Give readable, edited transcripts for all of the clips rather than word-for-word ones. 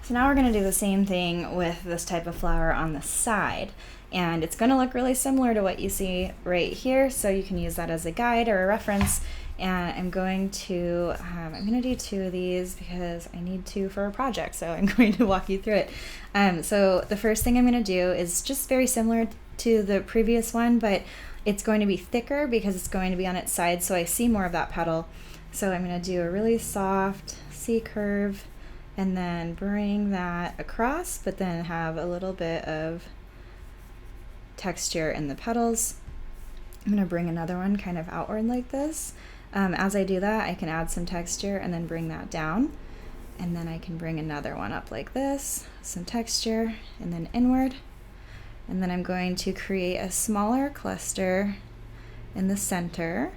So now we're going to do the same thing with this type of flower on the side. And it's going to look really similar to what you see right here, so you can use that as a guide or a reference. And I'm going to do 2 of these because I need to for a project, so I'm going to walk you through it. So the first thing I'm going to do is just very similar to the previous one, but it's going to be thicker because it's going to be on its side, so I see more of that petal. So I'm going to do a really soft C curve and then bring that across, but then have a little bit of texture in the petals. I'm going to bring another one kind of outward like this. As I do that, I can add some texture and then bring that down. And then I can bring another one up like this, some texture, and then inward. And then I'm going to create a smaller cluster in the center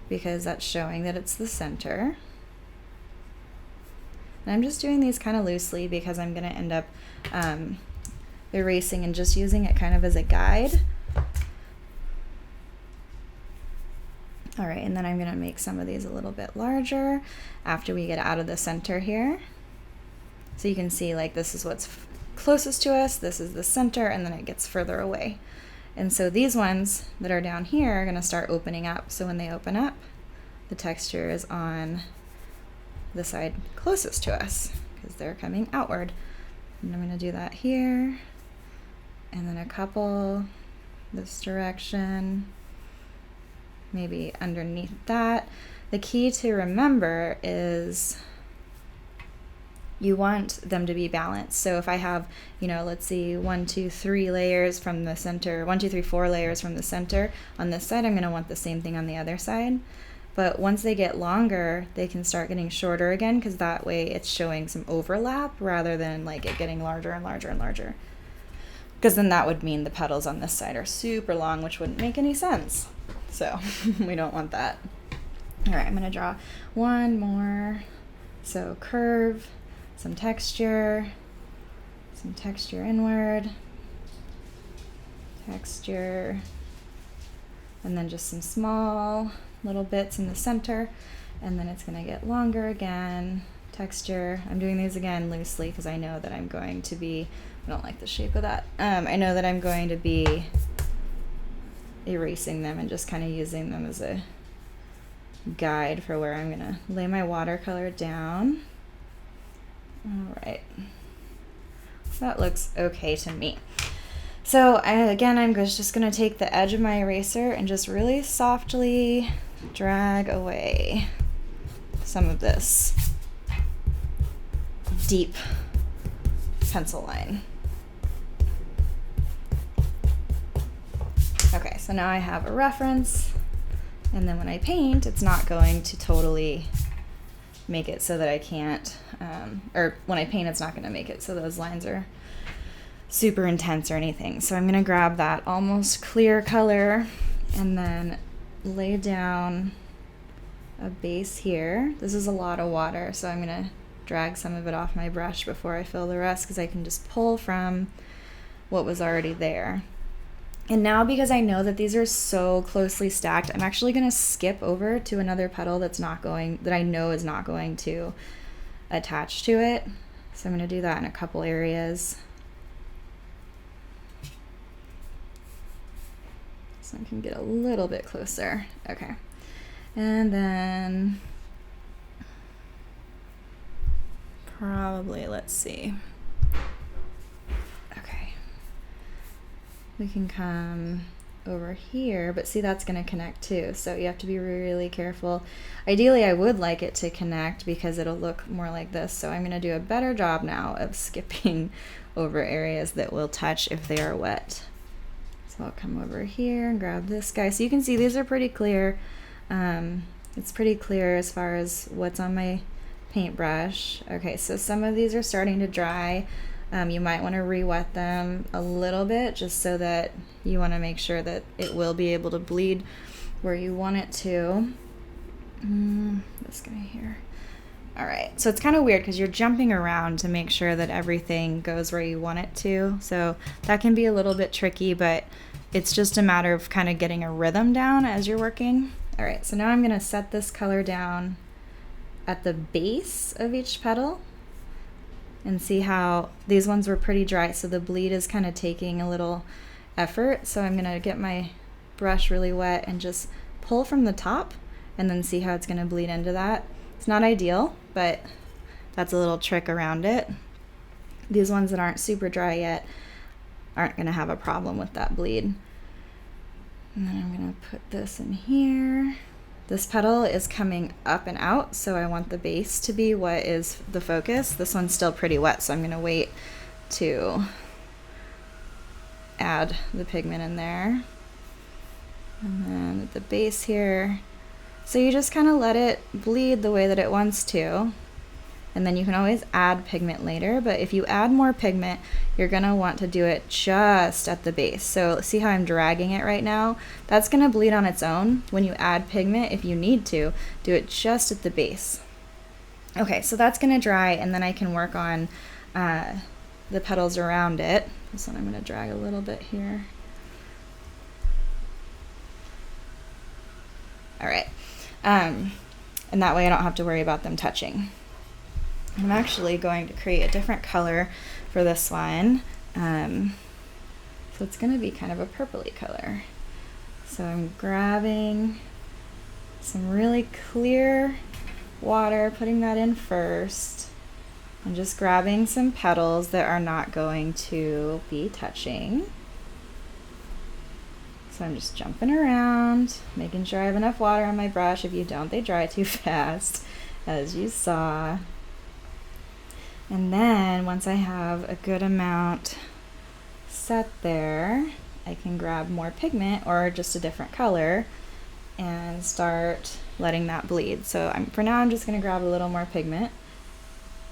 because that's showing that it's the center. And I'm just doing these kind of loosely because I'm going to end up erasing and just using it kind of as a guide. All right, and then I'm going to make some of these a little bit larger after we get out of the center here. So you can see like this is what's closest to us, this is the center, and then it gets further away. And so these ones that are down here are going to start opening up. So when they open up, the texture is on the side closest to us because they're coming outward. And I'm going to do that here, and then a couple this direction, maybe underneath that. The key to remember is you want them to be balanced. So if I have, let's see, 1, 2, 3 layers from the center, 1, 2, 3, 4 layers from the center on this side, I'm going to want the same thing on the other side. But once they get longer, they can start getting shorter again because that way it's showing some overlap rather than like it getting larger and larger and larger. Because then that would mean the petals on this side are super long, which wouldn't make any sense. So we don't want that. All right, I'm going to draw one more. So curve, some texture inward, texture, and then just some small little bits in the center, and then it's going to get longer again, texture. I'm doing these again loosely because I know that I'm going to be, I don't like the shape of that. I know that I'm going to be erasing them and just kind of using them as a guide for where I'm going to lay my watercolor down. All right, that looks okay to me. So I'm just going to take the edge of my eraser and just really softly drag away some of this deep pencil line. Okay, so now I have a reference, and then when I paint, it's not going to totally make it so that I can't, or when I paint, it's not going to make it so those lines are super intense or anything. So I'm going to grab that almost clear color and then lay down a base here. This is a lot of water, so I'm going to drag some of it off my brush before I fill the rest because I can just pull from what was already there. And now, because I know that these are so closely stacked, I'm actually going to skip over to another petal that I know is not going to attach to it. So I'm going to do that in a couple areas. So I can get a little bit closer. Okay. And then probably, let's see. Okay. We can come over here, but see, that's going to connect too. So you have to be really careful. Ideally, I would like it to connect because it'll look more like this. So I'm going to do a better job now of skipping over areas that will touch if they are wet. So I'll come over here and grab this guy. So you can see these are pretty clear. It's pretty clear as far as what's on my paintbrush. Okay, so some of these are starting to dry. You might want to re-wet them a little bit just so that you want to make sure that it will be able to bleed where you want it to. This guy here. All right, so it's kind of weird because you're jumping around to make sure that everything goes where you want it to. So that can be a little bit tricky, but it's just a matter of kind of getting a rhythm down as you're working. All right, so now I'm going to set this color down at the base of each petal. and see how these ones were pretty dry, so the bleed is kind of taking a little effort. So I'm gonna get my brush really wet and just pull from the top and then see how it's gonna bleed into that. It's not ideal, but that's a little trick around it. These ones that aren't super dry yet aren't gonna have a problem with that bleed. And then I'm gonna put this in here. This petal is coming up and out, so I want the base to be what is the focus. This one's still pretty wet, so I'm gonna wait to add the pigment in there. And then at the base here, so you just kind of let it bleed the way that it wants to. And then you can always add pigment later, but if you add more pigment, you're gonna want to do it just at the base. So see how I'm dragging it right now? That's gonna bleed on its own. When you add pigment, if you need to, do it just at the base. Okay, so that's gonna dry, and then I can work on the petals around it. This one I'm gonna drag a little bit here. All right, and that way I don't have to worry about them touching. I'm actually going to create a different color for this one. So it's going to be kind of a purpley color. So I'm grabbing some really clear water, putting that in first, and just grabbing some petals that are not going to be touching. So I'm just jumping around, making sure I have enough water on my brush. If you don't, they dry too fast, as you saw. And then once I have a good amount set there, I can grab more pigment or just a different color and start letting that bleed. So for now I'm just going to grab a little more pigment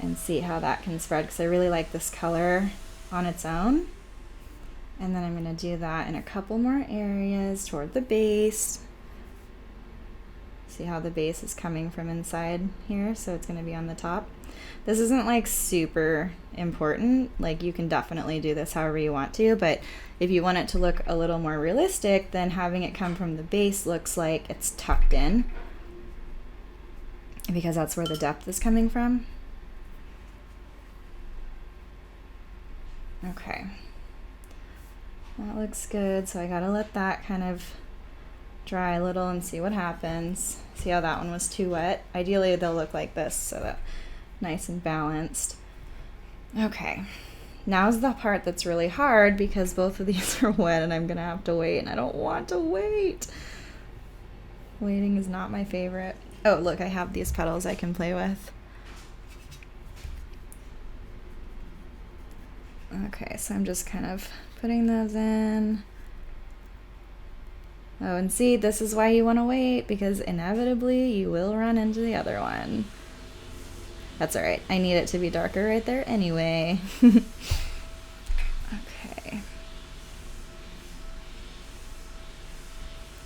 and see how that can spread, because I really like this color on its own. And then I'm going to do that in a couple more areas toward the base. See how the base is coming from inside here, so it's going to be on the top. This isn't like super important, like you can definitely do this however you want to, but if you want it to look a little more realistic, then having it come from the base looks like it's tucked in, because that's where the depth is coming from. Okay, that looks good, so I gotta let that kind of dry a little and see what happens. See how that one was too wet? Ideally they'll look like this, so that nice and balanced. Okay, now's the part that's really hard, because both of these are wet and I'm gonna have to wait, and I don't want to wait. Waiting is not my favorite. Oh, look, I have these petals I can play with. Okay, so I'm just kind of putting those in. Oh, and see, this is why you want to wait, because inevitably you will run into the other one. That's all right. I need it to be darker right there anyway. Okay.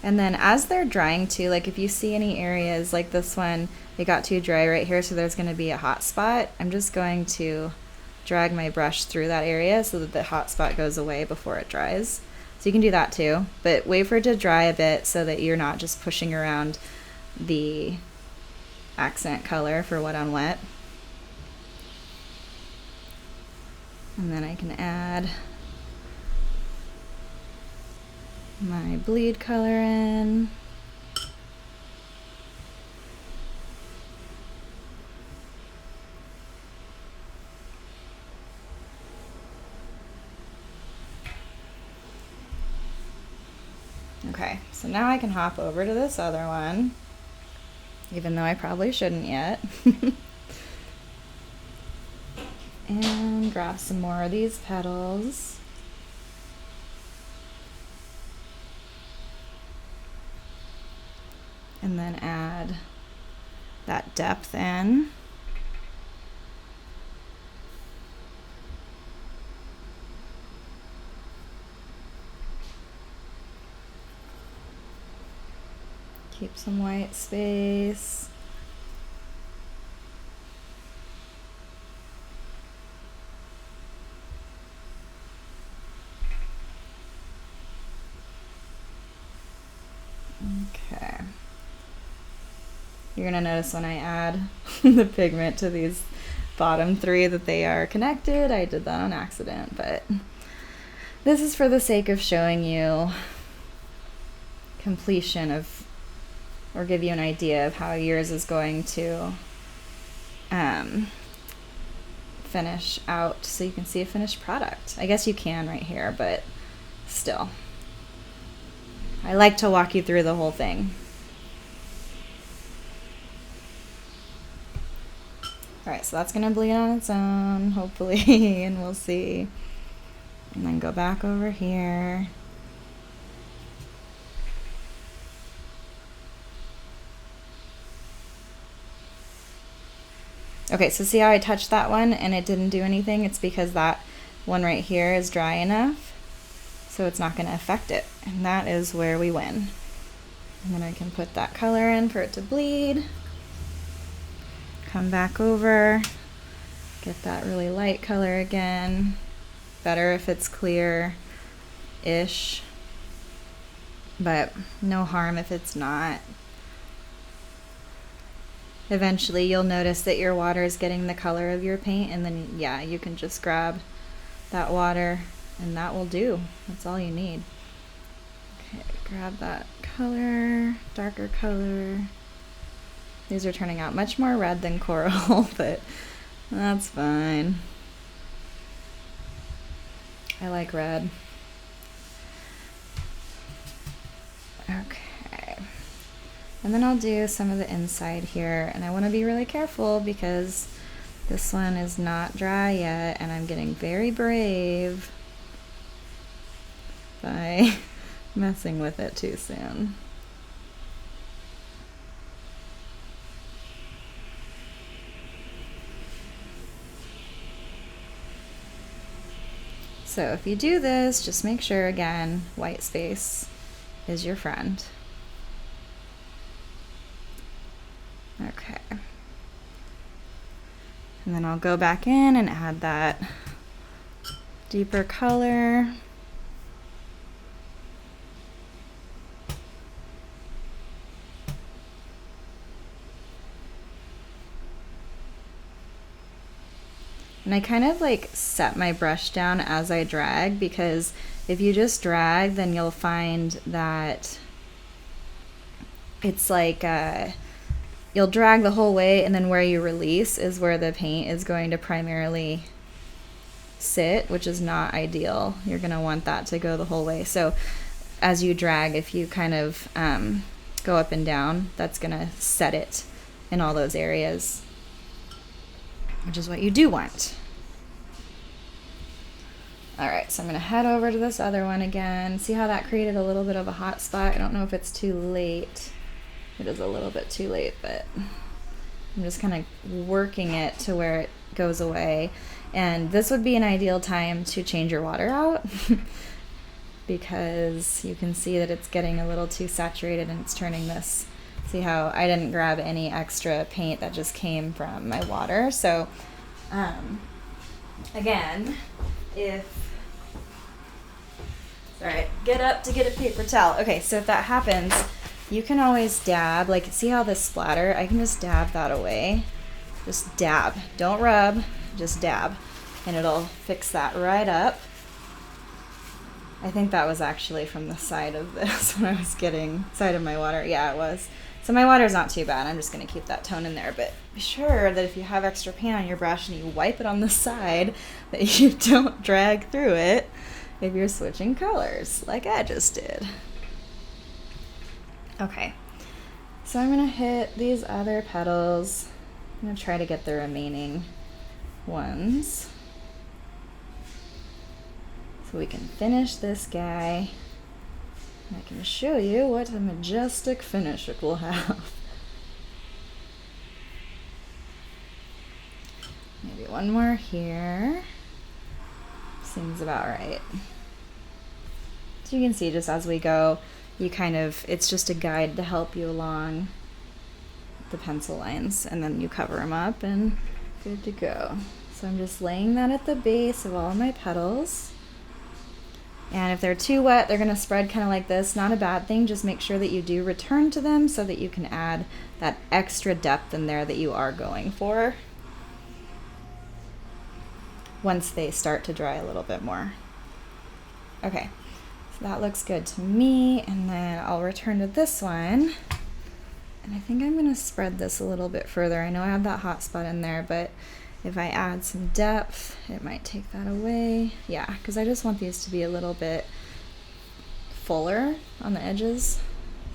And then as they're drying too, like if you see any areas like this one, it got too dry right here, so there's going to be a hot spot. I'm just going to drag my brush through that area so that the hot spot goes away before it dries. So you can do that too, but wait for it to dry a bit so that you're not just pushing around the accent color for wet on wet. And then I can add my bleed color in. Okay, so now I can hop over to this other one, even though I probably shouldn't yet. And grab some more of these petals. And then add that depth in. Keep some white space. Okay. You're gonna notice when I add the pigment to these bottom three that they are connected. I did that on accident, but this is for the sake of showing you completion of, or give you an idea of how yours is going to finish out, so you can see a finished product. I guess you can right here, but still, I like to walk you through the whole thing. All right, so that's gonna bleed on its own, hopefully, and we'll see. And then go back over here. Okay, so see how I touched that one and it didn't do anything? It's because that one right here is dry enough, so it's not gonna affect it. And that is where we win. And then I can put that color in for it to bleed. Come back over, get that really light color again. Better if it's clear-ish, but no harm if it's not. Eventually you'll notice that your water is getting the color of your paint, and then yeah, you can just grab that water and that will do. That's all you need. Okay, grab that color, darker color. These are turning out much more red than coral, but that's fine. I like red. Okay. And then I'll do some of the inside here, and I want to be really careful because this one is not dry yet, and I'm getting very brave by messing with it too soon. So if you do this, just make sure, again, white space is your friend. Okay. And then I'll go back in and add that deeper color. And I kind of like set my brush down as I drag, because if you just drag, then you'll find that it's like you'll drag the whole way, and then where you release is where the paint is going to primarily sit, which is not ideal. You're going to want that to go the whole way. So as you drag, if you kind of go up and down, that's going to set it in all those areas, which is what you do want. All right, so I'm going to head over to this other one again. See how that created a little bit of a hot spot? I don't know if it's too late. It is a little bit too late, but I'm just kind of working it to where it goes away. And this would be an ideal time to change your water out because you can see that it's getting a little too saturated and it's turning this. See how I didn't grab any extra paint that just came from my water. So again, sorry, get up to get a paper towel. Okay, so if that happens, you can always dab, like see how this splatter? I can just dab that away. Just dab, don't rub, just dab, and it'll fix that right up. I think that was actually from the side of this when I was getting side of my water. Yeah, it was. So my water's not too bad. I'm just gonna keep that tone in there, but be sure that if you have extra paint on your brush and you wipe it on the side, that you don't drag through it if you're switching colors, like I just did. Okay, so I'm gonna hit these other petals. I'm gonna try to get the remaining ones so we can finish this guy. I can show you what a majestic finish it will have. Maybe one more here. Seems about right. So you can see just as we go, you kind of, it's just a guide to help you along the pencil lines, and then you cover them up and good to go. So I'm just laying that at the base of all my petals. And if they're too wet, they're gonna spread kind of like this. Not a bad thing, just make sure that you do return to them so that you can add that extra depth in there that you are going for. once they start to dry a little bit more. Okay, so that looks good to me. And then I'll return to this one. And I think I'm gonna spread this a little bit further. I know I have that hot spot in there, but if I add some depth, it might take that away. Yeah, because I just want these to be a little bit fuller on the edges.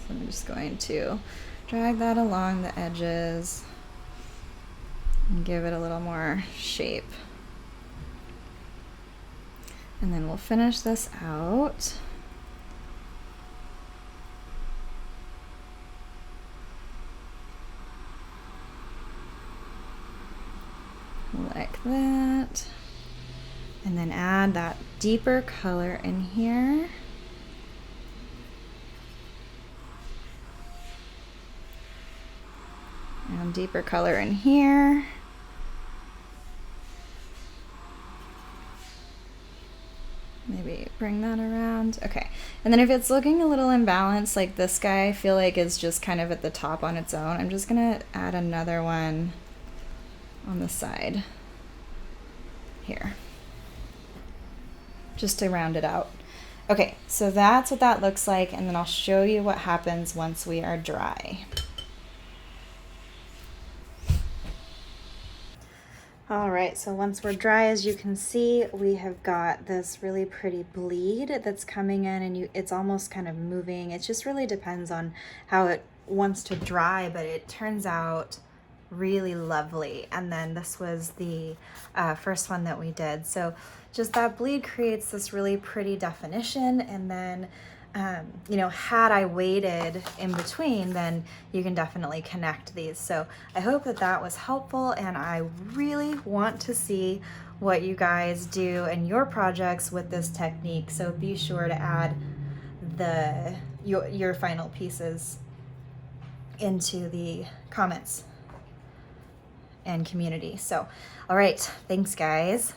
So I'm just going to drag that along the edges and give it a little more shape. And then we'll finish this out. Like that. And then add that deeper color in here. And deeper color in here. Maybe bring that around. Okay. And then if it's looking a little imbalanced, like this guy, I feel like is just kind of at the top on its own, I'm just gonna add another one on the side here, just to round it out. Okay, so that's what that looks like, and then I'll show you what happens once we are dry. All right, so once we're dry, as you can see, we have got this really pretty bleed that's coming in, and it's almost kind of moving. It just really depends on how it wants to dry, but it turns out really lovely. And then this was the first one that we did. So just that bleed creates this really pretty definition, and then you know, had I waited in between, then you can definitely connect these. So I hope that that was helpful, and I really want to see what you guys do in your projects with this technique. So be sure to add your final pieces into the comments and community. So, all right, thanks guys.